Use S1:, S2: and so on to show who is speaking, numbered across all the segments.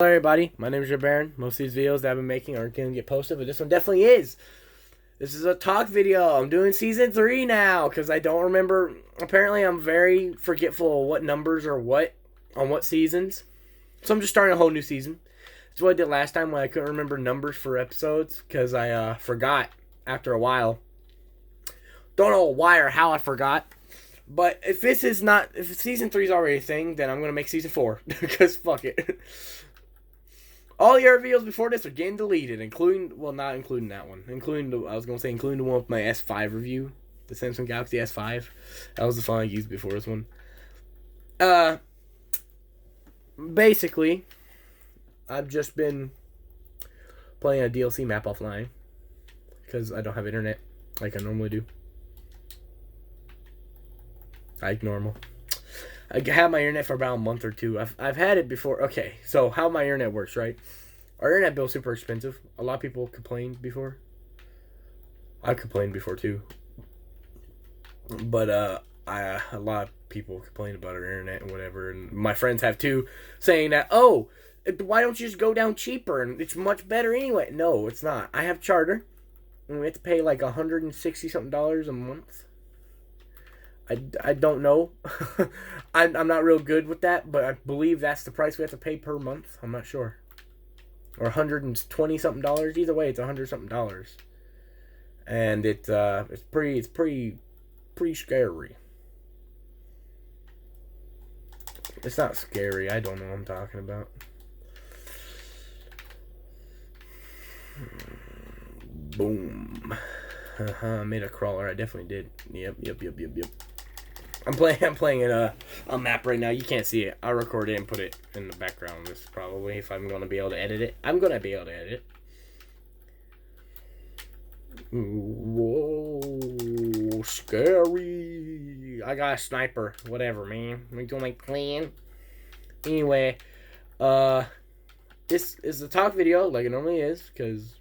S1: Hello everybody, my name is Baron. Most of these videos that I've been making aren't going to get posted, but this one definitely is. This is a talk video. I'm doing season 3 now because I don't remember. Apparently I'm very forgetful of what numbers are what on what seasons. So I'm just starting a whole new season. That's what I did last time when I couldn't remember numbers for episodes because I forgot after a while. Don't know why or how I forgot. But if season 3 is already a thing, then I'm going to make season 4 because fuck it. All the other videos before this are getting deleted, not including that one. Including the one with my S5 review, the Samsung Galaxy S5. That was the phone I used before this one. Basically, I've just been playing a DLC map offline because I don't have internet like I normally do. Like normal. I had my internet for about a month or two. I've had it before. Okay, so how my internet works, right? Our internet bill's super expensive. A lot of people complained before. I complained before too. But a lot of people complained about our internet and whatever, and my friends have too, saying that, oh, why don't you just go down cheaper and it's much better anyway? No, it's not. I have Charter, and we have to pay like $160 something a month. I don't know. I'm not real good with that, but I believe that's the price we have to pay per month. I'm not sure. Or $120 something. Either way, it's $100 something. And it's pretty scary. It's not scary. I don't know what I'm talking about. Boom. I made a crawler. I definitely did. Yep. I'm playing a map right now. You can't see it. I'll record it and put it in the background. This probably, if I'm going to be able to edit it. I'm going to be able to edit it. Whoa, scary. I got a sniper. Whatever, man. I'm doing my plan. Anyway, this is a talk video like it normally is because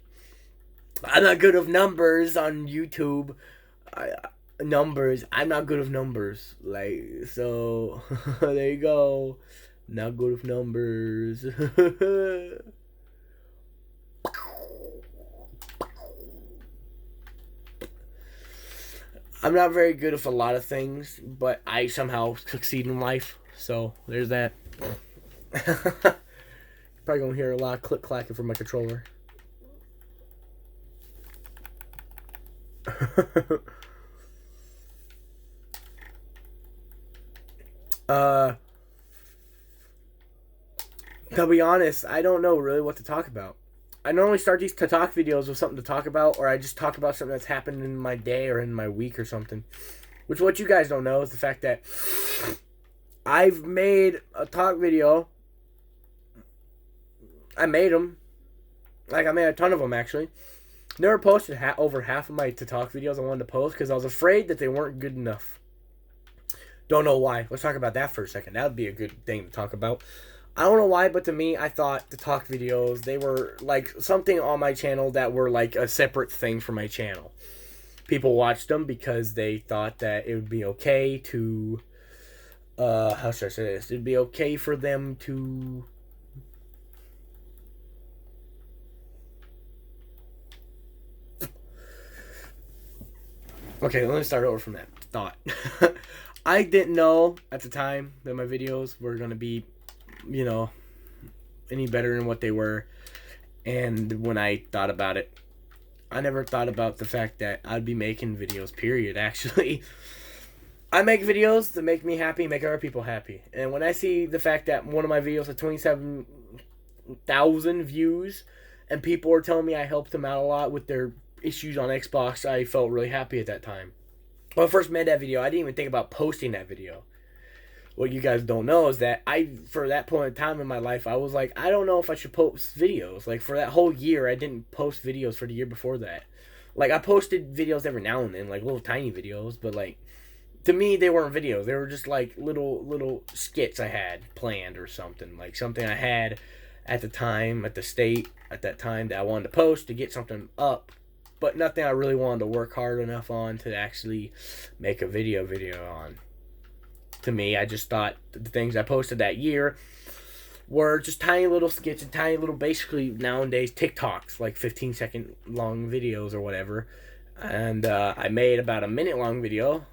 S1: I'm not good with numbers on YouTube. I'm not good with numbers. So there you go. Not good with numbers. I'm not very good with a lot of things, but I somehow succeed in life. So there's that. Probably gonna hear a lot of click clacking from my controller. To be honest, I don't know really what to talk about. I normally start these to talk videos with something to talk about, or I just talk about something that's happened in my day or in my week or something. Which what you guys don't know is the fact that I've made a talk video. I made them. I made a ton of them actually. Never posted over half of my to talk videos I wanted to post because I was afraid that they weren't good enough. Don't know why. Let's talk about that for a second. That would be a good thing to talk about. I don't know why, but to me, I thought the talk videos, they were like something on my channel that were like a separate thing for my channel. People watched them because they thought that it would be okay to, how should I say this? It'd be okay for them to, okay, let me start over from that thought. I didn't know at the time that my videos were going to be, any better than what they were. And when I thought about it, I never thought about the fact that I'd be making videos, period, actually. I make videos to make me happy, make other people happy. And when I see the fact that one of my videos had 27,000 views and people were telling me I helped them out a lot with their issues on Xbox, I felt really happy at that time. When I first made that video, I didn't even think about posting that video. What you guys don't know is that for that point in time in my life, I was like, I don't know if I should post videos. Like, for that whole year, I didn't post videos for the year before that. Like, I posted videos every now and then, like, little tiny videos, but, like, to me, they weren't videos. They were just, like, little skits I had planned or something. Like, something I had at the time, at that time that I wanted to post to get something up, but nothing I really wanted to work hard enough on to actually make a video on. To me, I just thought the things I posted that year were just tiny little skits and tiny little, basically nowadays TikToks, like 15-second long videos or whatever. And I made about a minute long video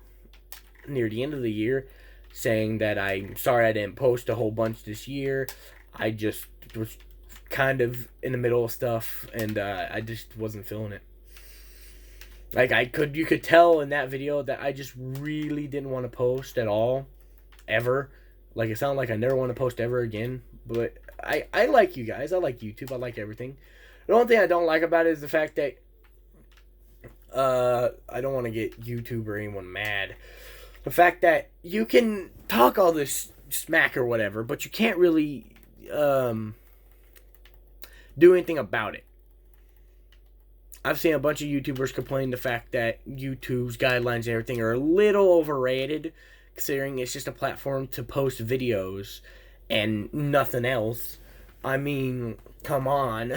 S1: near the end of the year saying that I'm sorry I didn't post a whole bunch this year. I just was kind of in the middle of stuff, and I just wasn't feeling it. Like, you could tell in that video that I just really didn't want to post at all, ever. Like, it sounded like I never want to post ever again. But I like you guys. I like YouTube. I like everything. The only thing I don't like about it is the fact that I don't want to get YouTube or anyone mad. The fact that you can talk all this smack or whatever, but you can't really do anything about it. I've seen a bunch of YouTubers complain the fact that YouTube's guidelines and everything are a little overrated, considering it's just a platform to post videos and nothing else. I mean, come on.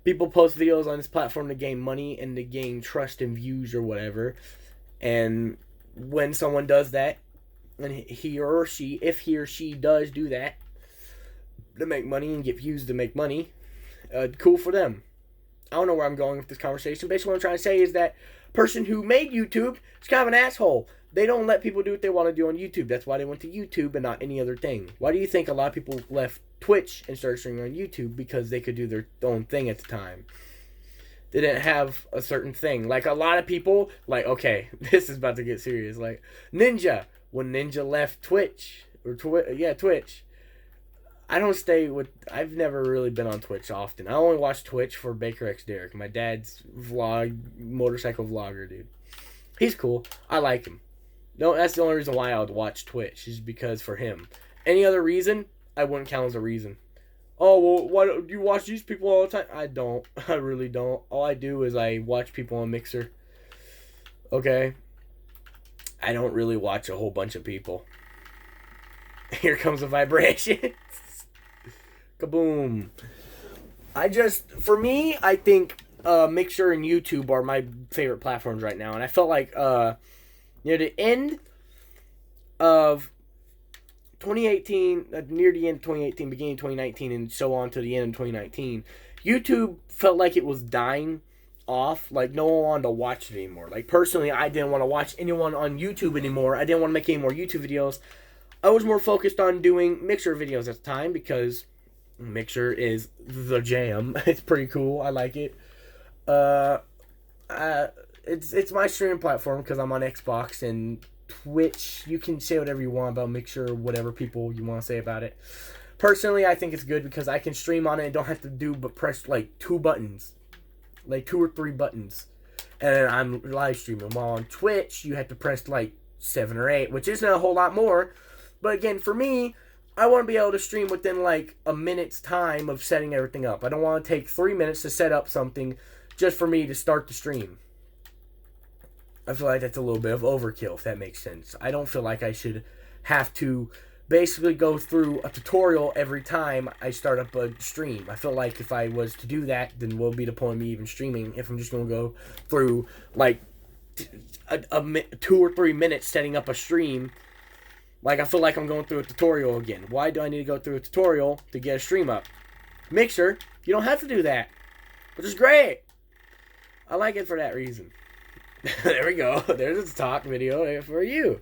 S1: People post videos on this platform to gain money and to gain trust and views or whatever. And when someone does that, and if he or she does do that to make money and get views to make money, cool for them. I don't know where I'm going with this conversation. Basically, what I'm trying to say is that person who made YouTube is kind of an asshole. They don't let people do what they want to do on YouTube. That's why they went to YouTube and not any other thing. Why do you think a lot of people left Twitch and started streaming on YouTube? Because they could do their own thing at the time. They didn't have a certain thing. Like, a lot of people, like, okay, this is about to get serious. Like, Ninja. When Ninja left Twitch, Twitch, I've never really been on Twitch often. I only watch Twitch for Baker X Derek, my dad's motorcycle vlogger, dude. He's cool. I like him. No, that's the only reason why I would watch Twitch, is because for him. Any other reason, I wouldn't count as a reason. Oh, well, why do you watch these people all the time? I don't. I really don't. All I do is I watch people on Mixer. Okay? I don't really watch a whole bunch of people. Here comes a vibration. Kaboom. For me, I think Mixer and YouTube are my favorite platforms right now. And I felt like near the end of 2018, near the end of 2018, beginning of 2019, and so on to the end of 2019, YouTube felt like it was dying off. Like, no one wanted to watch it anymore. Like, personally, I didn't want to watch anyone on YouTube anymore. I didn't want to make any more YouTube videos. I was more focused on doing Mixer videos at the time because Mixer is the jam. It's pretty cool. I like it. It's my streaming platform because I'm on Xbox and Twitch. You can say whatever you want about Mixer or whatever people you want to say about it. Personally, I think it's good because I can stream on it and don't have to do but press like 2 buttons. Like 2 or 3 buttons. And I'm live streaming. While on Twitch, you have to press like 7 or 8, which isn't a whole lot more. But again, for me, I want to be able to stream within like a minute's time of setting everything up. I don't want to take 3 minutes to set up something just for me to start the stream. I feel like that's a little bit of overkill, if that makes sense. I don't feel like I should have to basically go through a tutorial every time I start up a stream. I feel like if I was to do that, then what would be the point of me even streaming if I'm just going to go through like 2 or 3 minutes setting up a stream. Like, I feel like I'm going through a tutorial again. Why do I need to go through a tutorial to get a stream up? Mixer, you don't have to do that. Which is great. I like it for that reason. There we go. There's a talk video for you.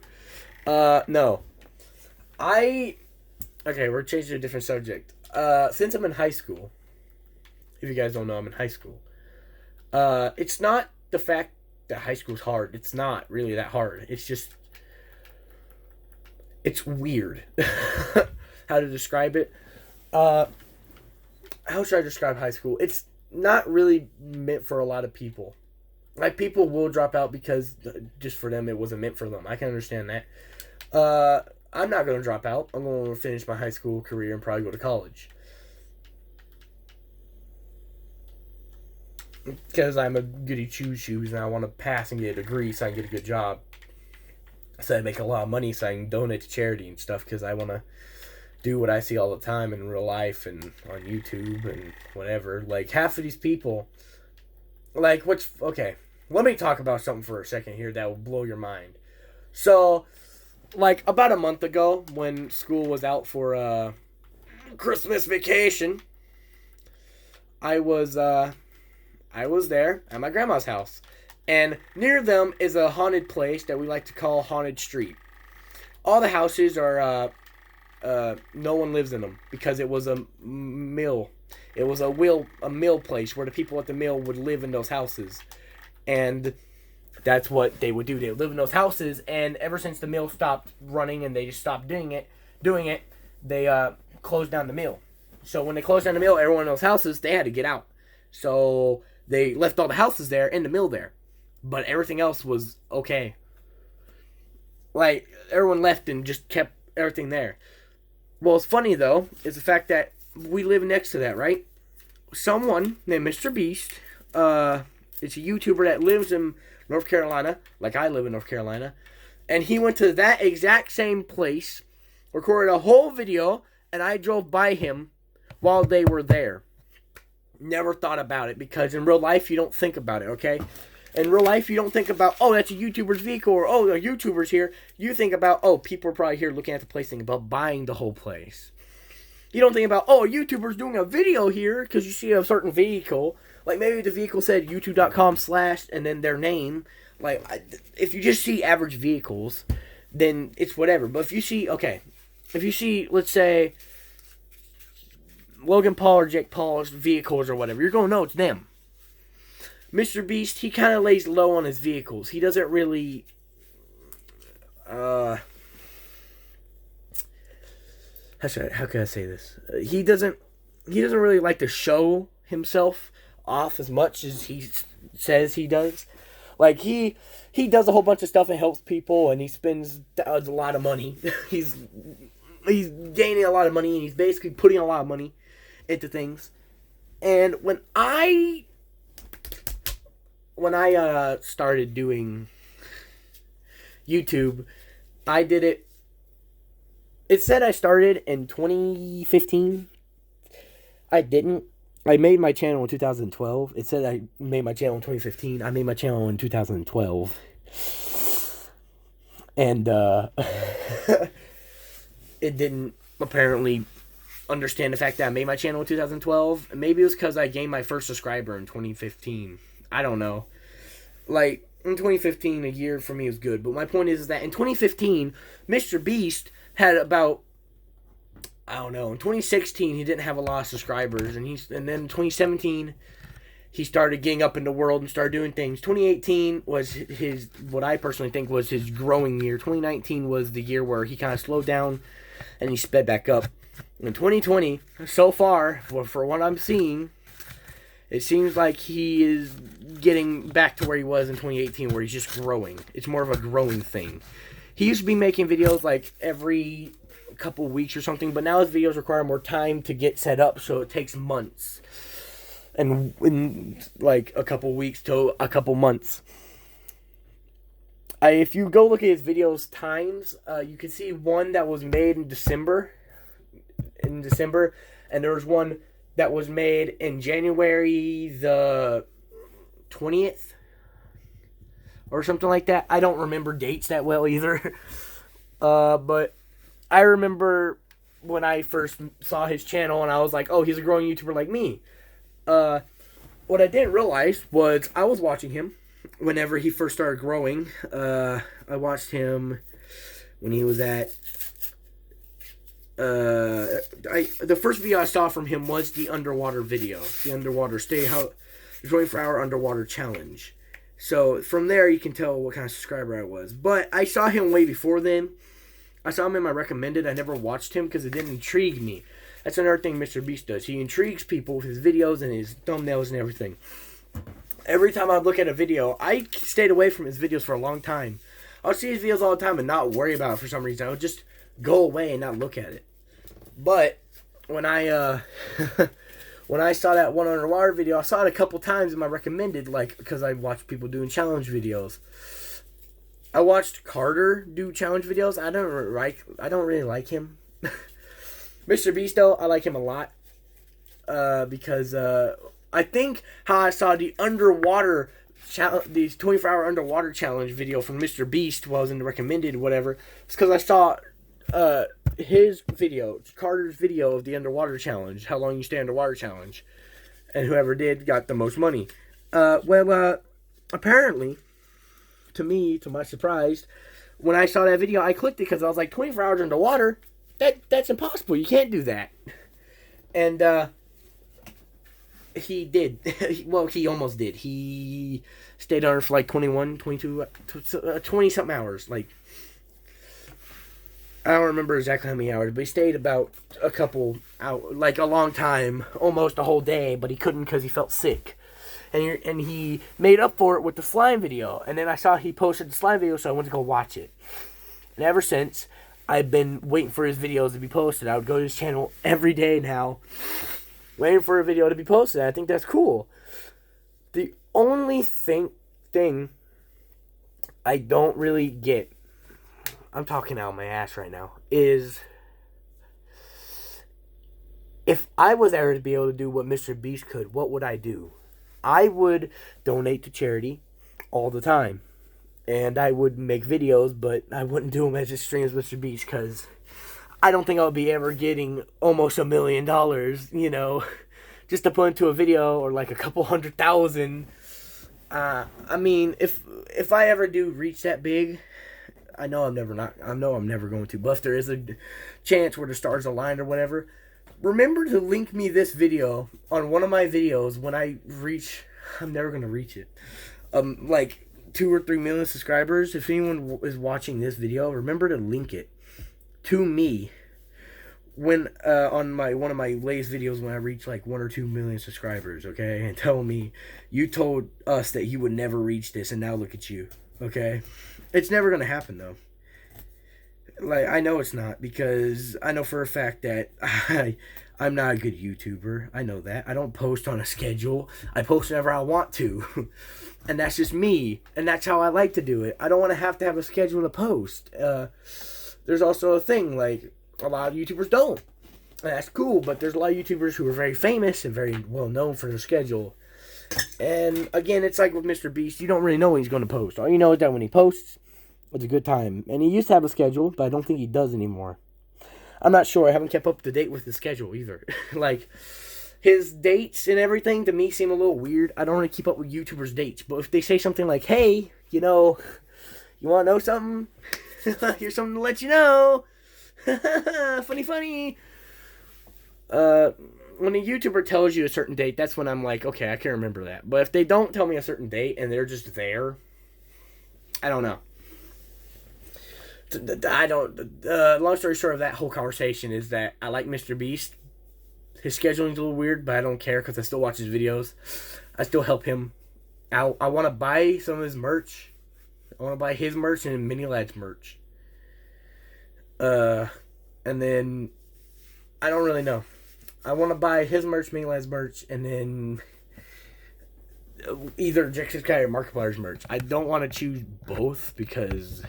S1: No. Okay, we're changing to a different subject. Since I'm in high school, if you guys don't know, I'm in high school. It's not the fact that high school's hard. It's not really that hard. It's just... it's weird. How to describe it? How should I describe high school? It's not really meant for a lot of people. Like, people will drop out because just for them it wasn't meant for them. I can understand that. I'm not going to drop out. I'm going to finish my high school career and probably go to college. Because I'm a goody two-shoes and I want to pass and get a degree so I can get a good job. So I make a lot of money so I can donate to charity and stuff, because I want to do what I see all the time in real life and on YouTube and whatever. Like, half of these people, like, okay, let me talk about something for a second here that will blow your mind. So, like, about a month ago, when school was out for Christmas vacation, I was there at my grandma's house. And near them is a haunted place that we like to call Haunted Street. All the houses are, no one lives in them because it was a mill. It was a mill place where the people at the mill would live in those houses. And that's what they would do. They would live in those houses, and ever since the mill stopped running and they just stopped doing it, they closed down the mill. So when they closed down the mill, everyone in those houses, they had to get out. So they left all the houses there and the mill there. But everything else was okay. Like, everyone left and just kept everything there. Well, what's funny, though, is the fact that we live next to that, right? Someone named Mr. Beast, it's a YouTuber that lives in North Carolina, like I live in North Carolina, and he went to that exact same place, recorded a whole video, and I drove by him while they were there. Never thought about it, because in real life, you don't think about it, okay? In real life, you don't think about, oh, that's a YouTuber's vehicle, or, oh, a YouTuber's here. You think about, oh, people are probably here looking at the place, thinking about buying the whole place. You don't think about, oh, a YouTuber's doing a video here, because you see a certain vehicle. Like, maybe the vehicle said youtube.com/ and then their name. Like, if you just see average vehicles, then it's whatever. But if you see, let's say, Logan Paul or Jake Paul's vehicles or whatever, you're going to know it's them. Mr. Beast, he kind of lays low on his vehicles. He doesn't really, how can I say this? He doesn't really like to show himself off as much as he says he does. Like, he does a whole bunch of stuff and helps people, and he spends a lot of money. he's gaining a lot of money, and he's basically putting a lot of money into things. And when I started doing YouTube, I did it. It said I started in 2015. I didn't. I made my channel in 2012. It said I made my channel in 2015. I made my channel in 2012. And it didn't apparently understand the fact that I made my channel in 2012. Maybe it was because I gained my first subscriber in 2015. I don't know. Like, in 2015, a year for me was good. But my point is that in 2015, Mr. Beast had about, I don't know, in 2016, he didn't have a lot of subscribers. And then in 2017, he started getting up in the world and started doing things. 2018 was what I personally think was his growing year. 2019 was the year where he kind of slowed down and he sped back up. In 2020, so far, for what I'm seeing, it seems like he is getting back to where he was in 2018, where he's just growing. It's more of a growing thing. He used to be making videos like every couple weeks or something, but now his videos require more time to get set up, so it takes months. And in like a couple weeks to a couple months. If you go look at his videos times, you can see one that was made in December. And there was one that was made in January the 20th or something like that. I don't remember dates that well either. But I remember when I first saw his channel and I was like, oh, he's a growing YouTuber like me. What I didn't realize was I was watching him whenever he first started growing. I watched him when he was at the first video I saw from him was the underwater video. The underwater 24-hour underwater challenge. So from there you can tell what kind of subscriber I was. But I saw him way before then. I saw him in my recommended. I never watched him because it didn't intrigue me. That's another thing Mr. Beast does. He intrigues people with his videos and his thumbnails and everything. Every time I look at a video, I stayed away from his videos for a long time. I would see his videos all the time and not worry about it for some reason. I would just go away and not look at it. But when I when I saw that one underwater video, I saw it a couple times in my recommended, like, because I watched people doing challenge videos. I watched Carter do challenge videos. I don't really like him. Mr. Beast, though, I like him a lot. Because I think how I saw the underwater these 24-hour underwater challenge video from Mr. Beast while I was in the recommended whatever. It's because I saw his video, Carter's video of the underwater challenge, how long you stay underwater challenge, and whoever did got the most money. Apparently, to my surprise, when I saw that video, I clicked it because I was like, 24 hours underwater, that's impossible. You can't do that. And he did. Well, he almost did. He stayed under for like 21, 22, 20-something hours. Like, I don't remember exactly how many hours, but he stayed about a couple hours, like a long time, almost a whole day, but he couldn't because he felt sick. And he made up for it with the slime video. And then I saw he posted the slime video, so I went to go watch it. And ever since, I've been waiting for his videos to be posted. I would go to his channel every day now, waiting for a video to be posted. I think that's cool. The only thing I don't really get, I'm talking out of my ass right now, is if I was ever to be able to do what Mr. Beast could, what would I do? I would donate to charity all the time. And I would make videos, but I wouldn't do them as extreme as Mr. Beast, because I don't think I would be ever getting almost $1 million, you know, just to put into a video, or like a couple 100,000. I mean, if I ever do reach that big, I know I'm never going to, but if there is a chance where the stars align or whatever, remember to link me this video on one of my videos when I reach, I'm never going to reach it, like 2 or 3 million subscribers. If anyone is watching this video, remember to link it to me when on one of my latest videos when I reach like 1 or 2 million subscribers, okay? And tell me you told us that you would never reach this, and now look at you, okay? It's never going to happen, though. Like, I know it's not, because I know for a fact that I'm not a good YouTuber. I know that. I don't post on a schedule. I post whenever I want to. And that's just me. And that's how I like to do it. I don't want to have a schedule to post. There's also a thing, like, a lot of YouTubers don't. And that's cool, but there's a lot of YouTubers who are very famous and very well known for their schedule. And, again, it's like with Mr. Beast. You don't really know when he's going to post. All you know is that when he posts, it's a good time. And he used to have a schedule, but I don't think he does anymore. I'm not sure. I haven't kept up to date with his schedule either. Like, his dates and everything to me seem a little weird. I don't really keep up with YouTubers' dates. But if they say something like, hey, you know, you want to know something? Here's something to let you know. Funny. When a YouTuber tells you a certain date, that's when I'm like, okay, I can remember that. But if they don't tell me a certain date and they're just there, I don't know. Long story short of that whole conversation is that I like Mr. Beast. His scheduling's a little weird, but I don't care because I still watch his videos. I still help him out. I want to buy some of his merch. I want to buy his merch and Mini Lad's merch. And then I don't really know. I want to buy his merch, Mini Lad's merch, and then either Jackson Sky or Markiplier's merch. I don't want to choose both because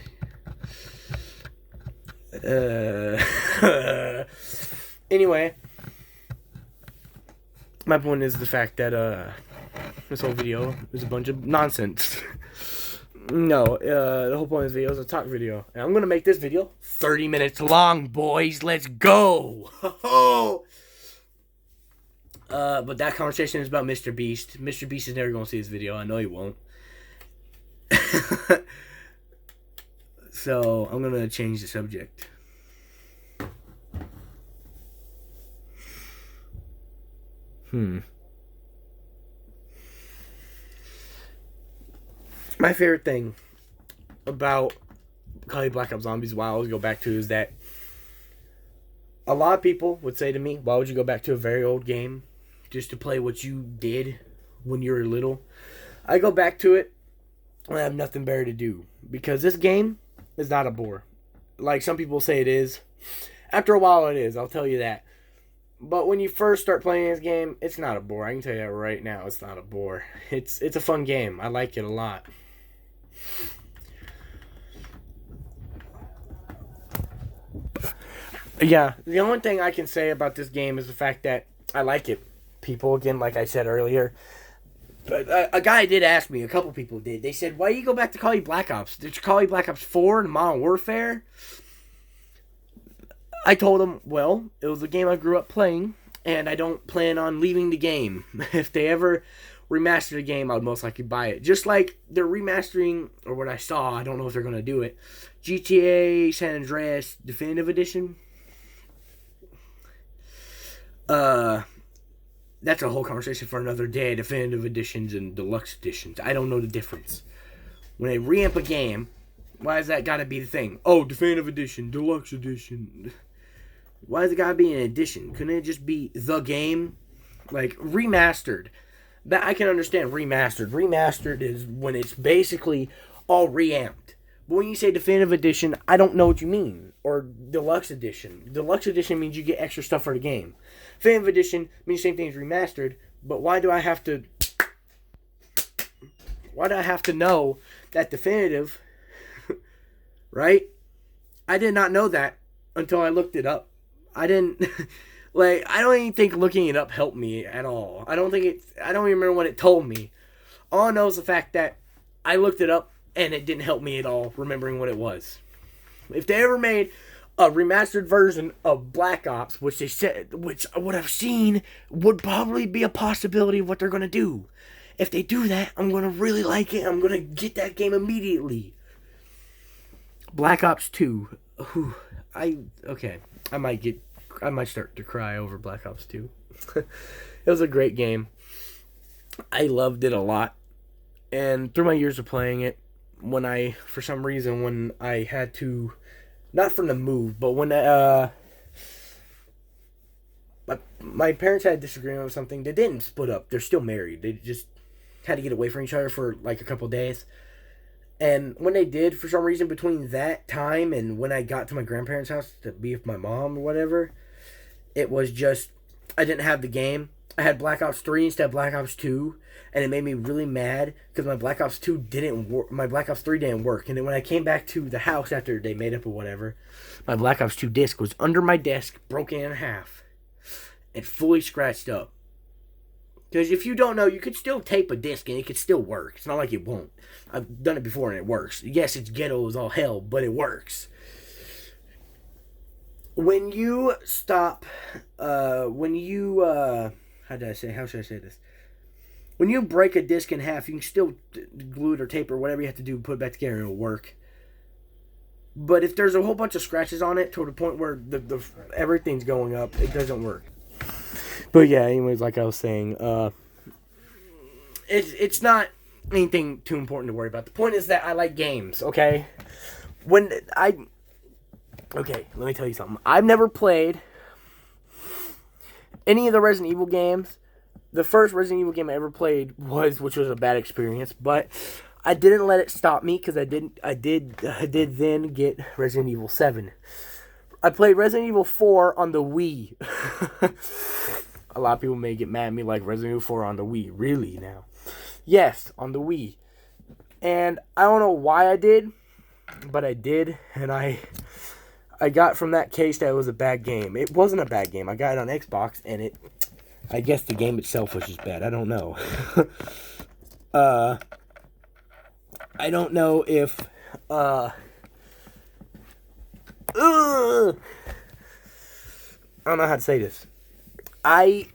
S1: anyway, my point is the fact that this whole video is a bunch of nonsense. No, the whole point of this video is a talk video, and I'm gonna make this video 30 minutes long, boys. Let's go. But that conversation is about Mr. Beast. Mr. Beast is never gonna see this video. I know he won't. So I'm gonna change the subject. My favorite thing about Call of Duty Black Ops Zombies, why I always go back to, is that a lot of people would say to me, why would you go back to a very old game just to play what you did when you were little? I go back to it when I have nothing better to do, because this game is not a bore. Like some people say it is. After a while it is, I'll tell you that. But when you first start playing this game, it's not a bore. I can tell you that right now, it's not a bore. It's a fun game. I like it a lot. Yeah, the only thing I can say about this game is the fact that I like it. People, again, like I said earlier, but a guy did ask me, a couple people did. They said, why do you go back to Call of Duty Black Ops? Did you Call of Duty Black Ops 4 and Modern Warfare? I told him, well, it was a game I grew up playing, and I don't plan on leaving the game. If they ever remaster the game, I would most likely buy it. Just like they're remastering, or what I saw, I don't know if they're going to do it, GTA San Andreas Definitive Edition. That's a whole conversation for another day. Definitive editions and deluxe editions. I don't know the difference. When they reamp a game, why has that got to be the thing? Oh, definitive edition, deluxe edition. Why has it got to be an edition? Couldn't it just be the game? Like, remastered. That I can understand remastered. Remastered is when it's basically all reamped. But when you say definitive edition, I don't know what you mean. Or deluxe edition. Deluxe edition means you get extra stuff for the game. Definitive edition means the same thing as remastered. But why do I have to know that definitive, right? I did not know that until I looked it up. I didn't I don't even think looking it up helped me at all. I don't even remember what it told me. All I know is the fact that I looked it up and it didn't help me at all remembering what it was. If they ever made a remastered version of Black Ops, which what I've seen would probably be a possibility of what they're going to do. If they do that, I'm going to really like it. I'm going to get that game immediately. Black Ops 2. I might start to cry over Black Ops 2. It was a great game. I loved it a lot. And through my years of playing it, when I had to, not from the move, but when my parents had a disagreement with something, they didn't split up. They're still married. They just had to get away from each other for like a couple days. And when they did, for some reason, between that time and when I got to my grandparents' house to be with my mom or whatever, it was just, I didn't have the game. I had Black Ops 3 instead of Black Ops 2, and it made me really mad because my Black Ops 2 didn't work. My Black Ops 3 didn't work. And then when I came back to the house after they made up or whatever, my Black Ops 2 disc was under my desk, broken in half, and fully scratched up. Because if you don't know, you could still tape a disc and it could still work. It's not like it won't. I've done it before and it works. Yes, it's ghetto as all hell, but it works. When you stop, how should I say this? When you break a disc in half, you can still glue it or tape or whatever you have to do to put it back together and it'll work. But if there's a whole bunch of scratches on it to the point where the everything's going up, it doesn't work. But yeah, anyways, like I was saying, it's not anything too important to worry about. The point is that I like games, okay? Okay, let me tell you something. I've never played any of the Resident Evil games. The first Resident Evil game I ever played which was a bad experience, but I didn't let it stop me because I did then get Resident Evil 7. I played Resident Evil 4 on the Wii. A lot of people may get mad at me like Resident Evil 4 on the Wii. Really now? Yes, on the Wii. And I don't know why I did, but I did. And I got from that case that it was a bad game. It wasn't a bad game. I got it on Xbox, and I guess the game itself was just bad. I don't know. I don't know if I don't know how to say this. I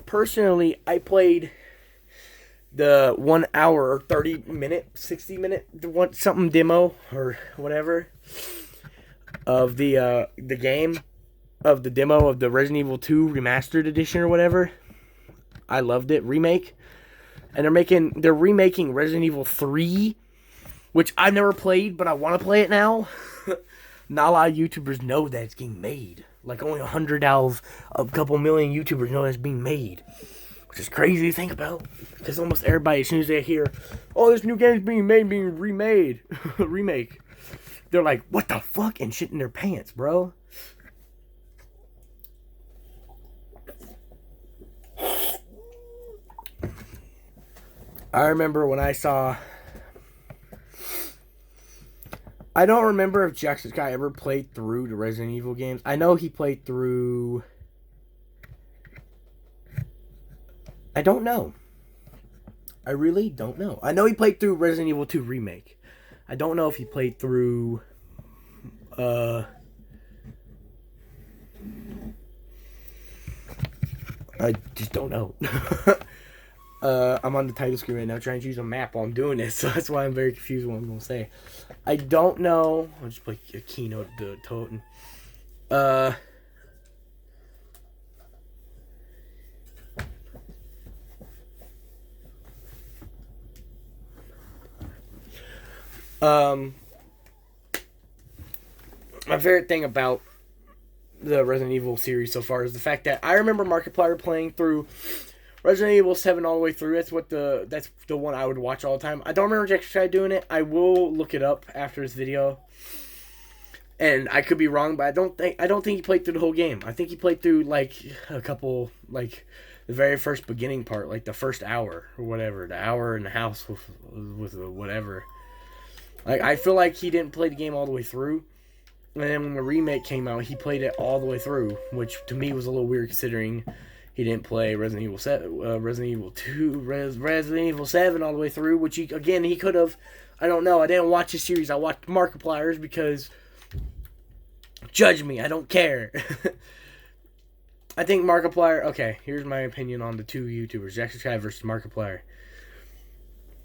S1: played the 1 hour or 30 minute, 60 minute, something demo or whatever of the game, of the demo of the Resident Evil 2 Remastered Edition or whatever. I loved it. Remake. And they're remaking Resident Evil 3, which I've never played, but I want to play it now. Not a lot of YouTubers know that it's getting made. Like only 100 out of a couple million YouTubers know that's being made. Which is crazy to think about. Because almost everybody, as soon as they hear, oh, this new game's being remade, remake, they're like, what the fuck? And shit in their pants, bro. I remember when I saw... I don't remember if Jackson Sky ever played through the Resident Evil games. I know he played through... I don't know. I really don't know. I know he played through Resident Evil 2 Remake. I don't know if he played through... I just don't know. I'm on the title screen right now trying to use a map while I'm doing this, so that's why I'm very confused what I'm going to say. I don't know. I'll just play a keynote to Toten. My favorite thing about the Resident Evil series so far is the fact that I remember Markiplier playing through Resident Evil 7 all the way through. That's the one I would watch all the time. I don't remember Jacksepticeye doing it. I will look it up after this video. And I could be wrong, but I don't think he played through the whole game. I think he played through like a couple, like the very first beginning part, like the first hour or whatever, the hour in the house with whatever. Like I feel like he didn't play the game all the way through. And then when the remake came out, he played it all the way through, which to me was a little weird considering he didn't play Resident Evil 7, Resident Evil 2, Resident Evil 7 all the way through, which he could have. I don't know. I didn't watch the series. I watched Markiplier's because judge me. I don't care. I think Markiplier. Okay, here's my opinion on the two YouTubers, Jacksepticeye versus Markiplier.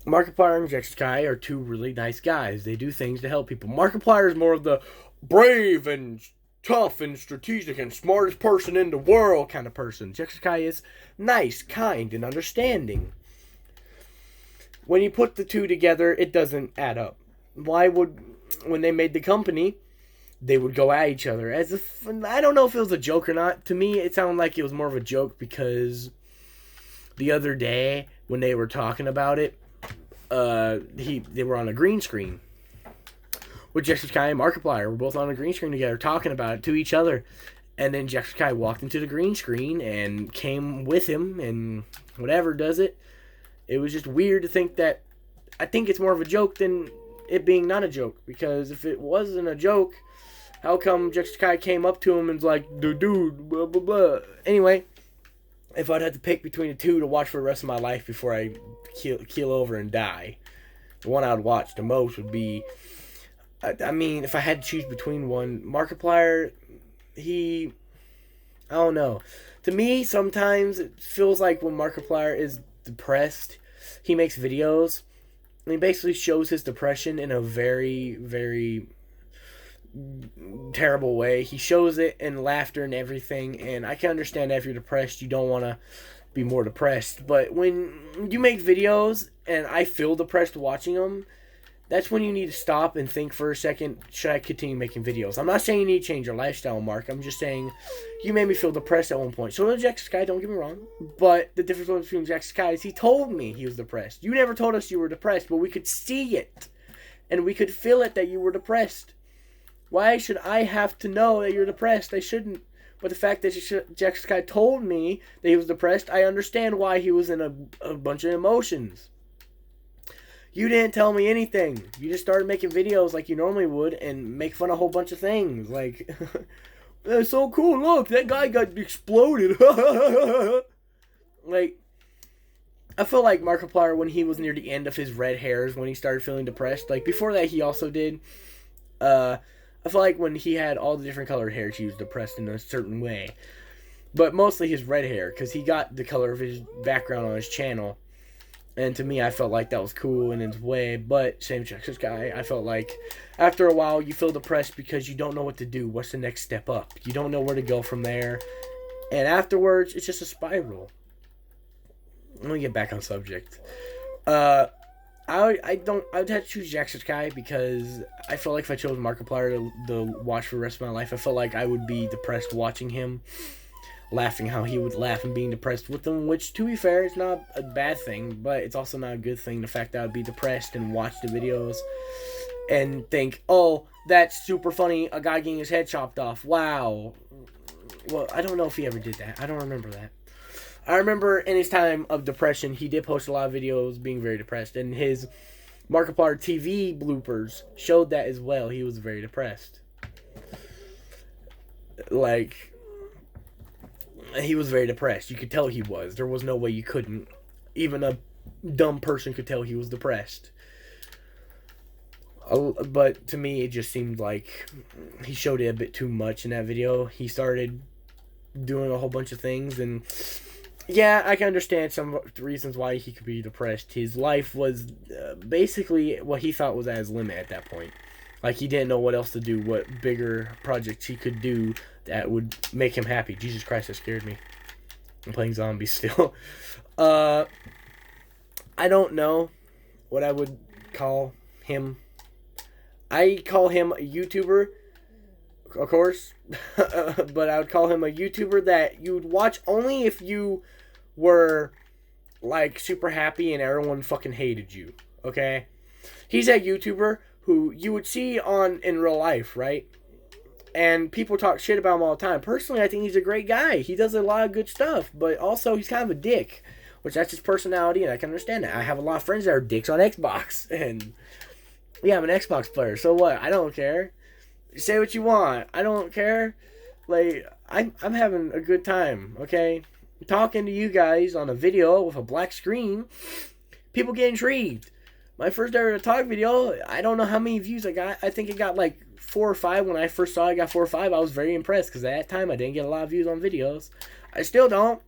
S1: Markiplier and Jacksepticeye are two really nice guys. They do things to help people. Markiplier is more of the brave and tough and strategic and smartest person in the world kind of person. Jacksepticeye is nice, kind, and understanding. When you put the two together, it doesn't add up. When they made the company, they would go at each other as if, I don't know if it was a joke or not. To me, it sounded like it was more of a joke because the other day when they were talking about it, they were on a green screen. With Jacksepticeye and Markiplier were both on a green screen together talking about it to each other. And then Jacksepticeye walked into the green screen and came with him and whatever does it. It was just weird to think that. I think it's more of a joke than it being not a joke. Because if it wasn't a joke, how come Jacksepticeye came up to him and was like, dude, blah, blah, blah. Anyway, if I'd have to pick between the two to watch for the rest of my life before I keel over and die, the one I would watch the most would be... I mean, if I had to choose between one, Markiplier, I don't know. To me, sometimes it feels like when Markiplier is depressed, he makes videos, and he basically shows his depression in a very, very terrible way. He shows it in laughter and everything, and I can understand that if you're depressed, you don't want to be more depressed. But when you make videos, and I feel depressed watching them, that's when you need to stop and think for a second, should I continue making videos? I'm not saying you need to change your lifestyle, Mark. I'm just saying you made me feel depressed at one point. So did Jacksepticeye, don't get me wrong. But the difference between Jacksepticeye is he told me he was depressed. You never told us you were depressed, but we could see it. And we could feel it that you were depressed. Why should I have to know that you're depressed? I shouldn't. But the fact that Jacksepticeye told me that he was depressed, I understand why he was in a bunch of emotions. You didn't tell me anything. You just started making videos like you normally would and make fun of a whole bunch of things. Like, that's so cool. Look, that guy got exploded. Like, I feel like Markiplier, when he was near the end of his red hairs, when he started feeling depressed, like before that he also did, I feel like when he had all the different colored hairs, he was depressed in a certain way. But mostly his red hair, because he got the color of his background on his channel. And to me, I felt like that was cool in its way. But same Jacksepticeye, I felt like after a while you feel depressed because you don't know what to do. What's the next step up? You don't know where to go from there. And afterwards, it's just a spiral. Let me get back on subject. I'd have to choose Jacksepticeye because I feel like if I chose Markiplier to watch for the rest of my life, I felt like I would be depressed watching him. Laughing how he would laugh and being depressed with them, which, to be fair, is not a bad thing, but it's also not a good thing, the fact that I would be depressed and watch the videos and think, oh, that's super funny, a guy getting his head chopped off, wow. Well, I don't know if he ever did that. I don't remember that. I remember in his time of depression, he did post a lot of videos being very depressed, and his Markiplier TV bloopers showed that as well. He was very depressed. Like... he was very depressed. You could tell he was. There was no way you couldn't. Even a dumb person could tell he was depressed. But to me, it just seemed like he showed it a bit too much in that video. He started doing a whole bunch of things, and Yeah, I can understand some reasons why he could be depressed. His life was basically what he thought was at his limit at that point. Like, he didn't know what else to do, what bigger projects he could do that would make him happy. Jesus Christ, that scared me. I'm playing zombies still. I don't know what I would call him. I call him a YouTuber, of course, but I would call him a YouTuber that you would watch only if you were, like, super happy and everyone fucking hated you, okay? He's a YouTuber who you would see in real life, right? And people talk shit about him all the time. Personally, I think he's a great guy. He does a lot of good stuff, but also he's kind of a dick, which that's his personality, and I can understand that. I have a lot of friends that are dicks on Xbox, and yeah, I'm an Xbox player, so what? I don't care. Say what you want. I don't care. Like, I'm having a good time, okay? Talking to you guys on a video with a black screen, people get intrigued. My first ever talk video, I don't know how many views I got. I think it got like 4 or 5. When I first saw it, I got 4 or 5. I was very impressed because at that time I didn't get a lot of views on videos. I still don't.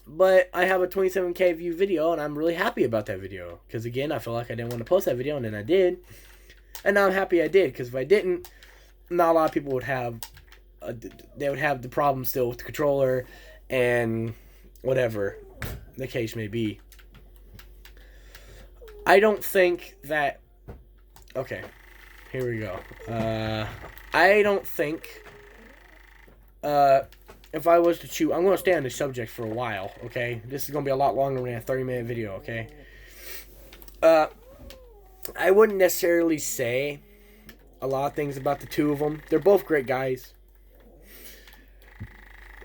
S1: But I have a 27K view video, and I'm really happy about that video. Because, again, I feel like I didn't want to post that video, and then I did. And now I'm happy I did, because if I didn't, not a lot of people would have... they would have the problem still with the controller and whatever the case may be. I don't think that... Okay, here we go. I don't think... if I was to choose, I'm going to stay on this subject for a while, okay? This is going to be a lot longer than a 30-minute video, okay? I wouldn't necessarily say a lot of things about the two of them. They're both great guys.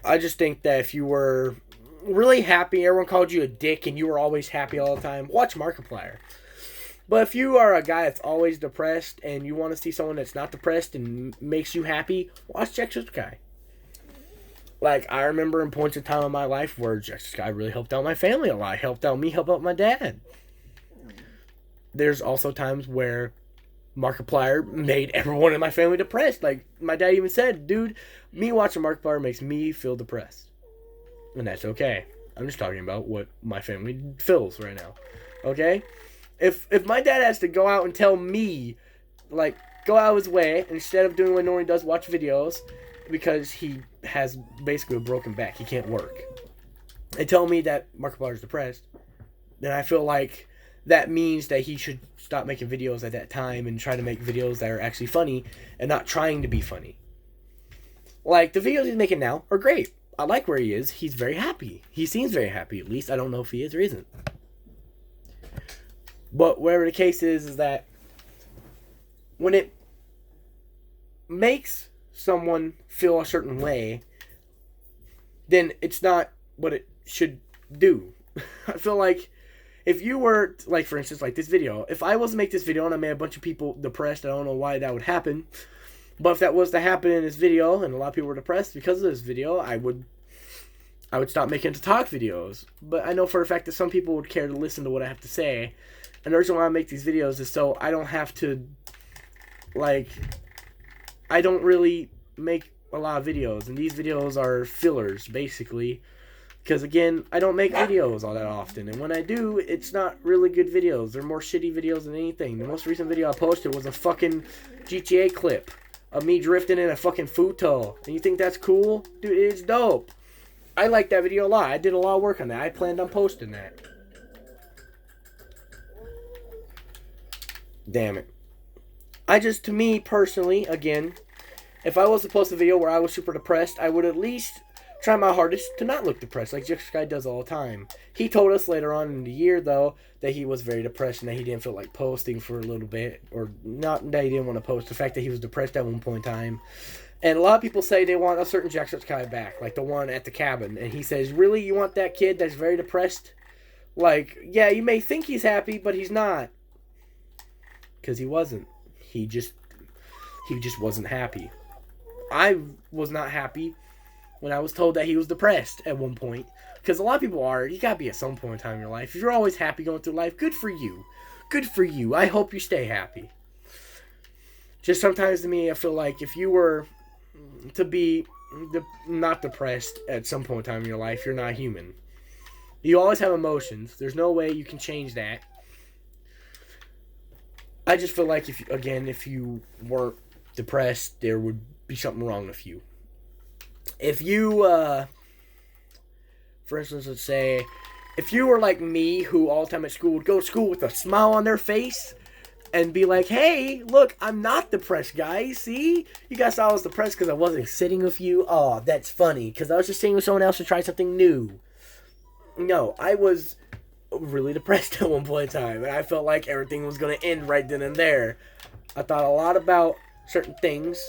S1: I just think that if you were really happy, everyone called you a dick, and you were always happy all the time, watch Markiplier. But if you are a guy that's always depressed, and you want to see someone that's not depressed and makes you happy, watch Jacksepticeye. Like, I remember in points of time in my life where Jacksepticeye really helped out my family a lot. Helped out me, helped out my dad. There's also times where Markiplier made everyone in my family depressed. Like, my dad even said, dude, me watching Markiplier makes me feel depressed. And that's okay. I'm just talking about what my family feels right now. Okay? If my dad has to go out and tell me, like, go out of his way, instead of doing what Nori does, watch videos, because he has basically a broken back. He can't work. And tell me that Markiplier is depressed, then I feel like that means that he should stop making videos at that time and try to make videos that are actually funny and not trying to be funny. Like, the videos he's making now are great. I like where he is. He's very happy. He seems very happy. At least I don't know if he is or isn't. But whatever the case is that when it makes someone feel a certain way, then it's not what it should do. I feel like if you were, like, for instance, like this video, if I was to make this video and I made a bunch of people depressed, I don't know why that would happen, but if that was to happen in this video and a lot of people were depressed because of this video, I would stop making talk videos. But I know for a fact that some people would care to listen to what I have to say, and the reason why I make these videos is so I don't have to, like, I don't really make a lot of videos, and these videos are fillers, basically, because, again, I don't make videos all that often, and when I do, it's not really good videos. They're more shitty videos than anything. The most recent video I posted was a fucking GTA clip of me drifting in a fucking futo, and you think that's cool? Dude, it's dope. I like that video a lot. I did a lot of work on that. I planned on posting that. Damn it. To me, personally, again, if I was to post a video where I was super depressed, I would at least try my hardest to not look depressed, like Jacksepticeye does all the time. He told us later on in the year, though, that he was very depressed and that he didn't feel like posting for a little bit. Or not that he didn't want to post, the fact that he was depressed at one point in time. And a lot of people say they want a certain Jacksepticeye back, like the one at the cabin. And he says, really, you want that kid that's very depressed? Like, yeah, you may think he's happy, but he's not. Because he wasn't. He just wasn't happy. I was not happy when I was told that he was depressed at one point. Because a lot of people are. You gotta be at some point in time in your life. If you're always happy going through life, good for you. Good for you. I hope you stay happy. Just sometimes to me, I feel like if you were to be not depressed at some point in time in your life, you're not human. You always have emotions. There's no way you can change that. I just feel like if you weren't depressed, there would be something wrong with you. If you, for instance, let's say, if you were like me, who all the time at school would go to school with a smile on their face and be like, hey, look, I'm not depressed, guys. See? You guys thought I was depressed because I wasn't sitting with you. Oh, that's funny, because I was just sitting with someone else to try something new. No, I was really depressed at one point in time, and I felt like everything was going to end right then and there. I thought a lot about certain things,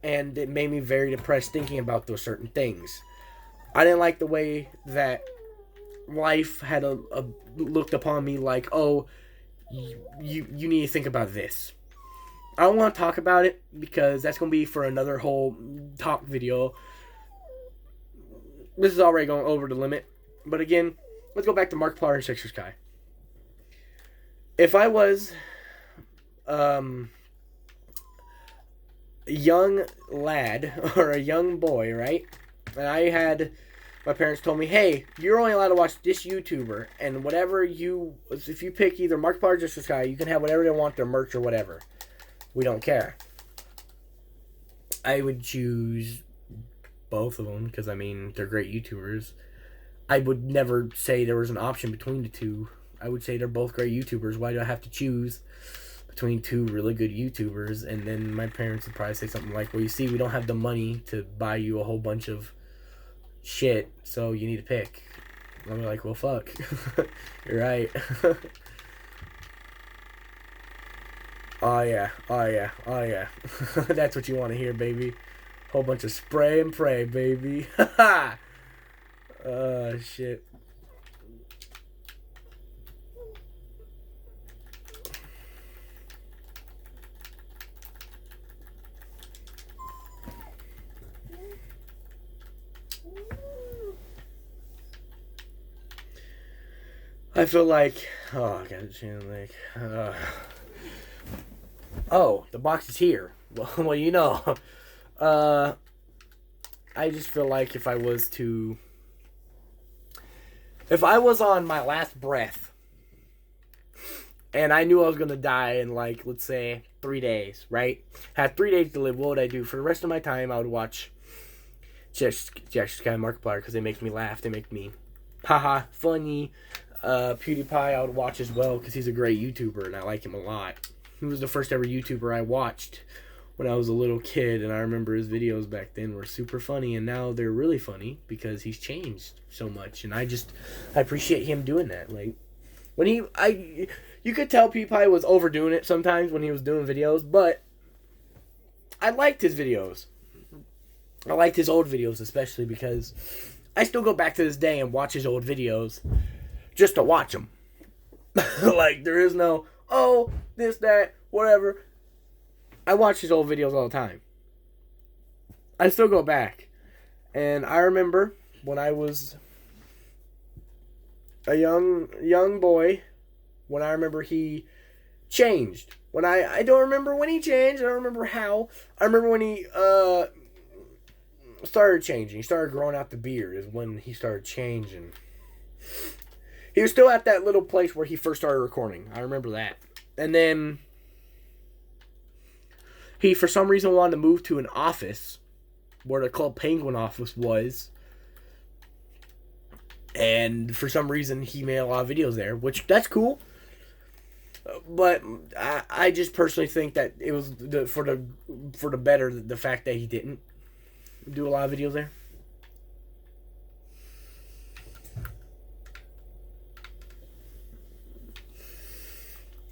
S1: and it made me very depressed thinking about those certain things. I didn't like the way that life had looked upon me like, oh, you need to think about this. I don't want to talk about it because that's going to be for another whole talk video. This is already going over the limit. But again, let's go back to Markiplier and Sixer Sky. If I was a young lad or a young boy, right? And my parents told me, hey, you're only allowed to watch this YouTuber, and if you pick either Markiplier or Sixer Sky, you can have whatever they want, their merch or whatever. We don't care. I would choose both of them because, they're great YouTubers. I would never say there was an option between the two. I would say they're both great YouTubers. Why do I have to choose between two really good YouTubers? And then my parents would probably say something like, well, you see, we don't have the money to buy you a whole bunch of shit, so you need to pick. I'm like, well, fuck. You're right. Oh, yeah. That's what you want to hear, baby. Whole bunch of spray and pray, baby. Shit. I feel like, oh, I got a chin like, oh, the box is here. Well, you know, I just feel like if I was on my last breath and I knew I was going to die in, like, let's say 3 days, right? Had 3 days to live, what would I do? For the rest of my time, I would watch Sky and Markiplier because they make me laugh. They make me, haha, funny. PewDiePie I would watch as well because he's a great YouTuber and I like him a lot. He was the first ever YouTuber I watched when I was a little kid, and I remember his videos back then were super funny, and now they're really funny because he's changed so much, and I appreciate him doing that. Like, you could tell PewDiePie was overdoing it sometimes when he was doing videos, but I liked his videos. I liked his old videos especially because I still go back to this day and watch his old videos just to watch them. Like, there is no, oh, this, that, whatever. I watch his old videos all the time. I still go back. And I remember when I was a young boy, when I remember he changed. When I don't remember when he changed. I don't remember how. I remember when he started changing. He started growing out the beard is when he started changing. He was still at that little place where he first started recording. I remember that. And then he, for some reason, wanted to move to an office where the Club Penguin office was. And for some reason, he made a lot of videos there, which, that's cool. But I just personally think that it was for the better, the fact that he didn't do a lot of videos there.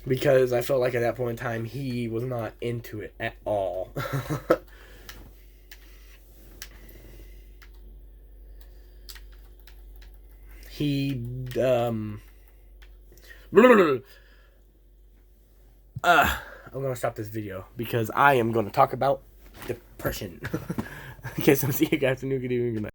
S1: Because I felt like at that point in time, he was not into it at all. I'm going to stop this video because I am going to talk about depression. Okay, so see you guys in a new video. Good night.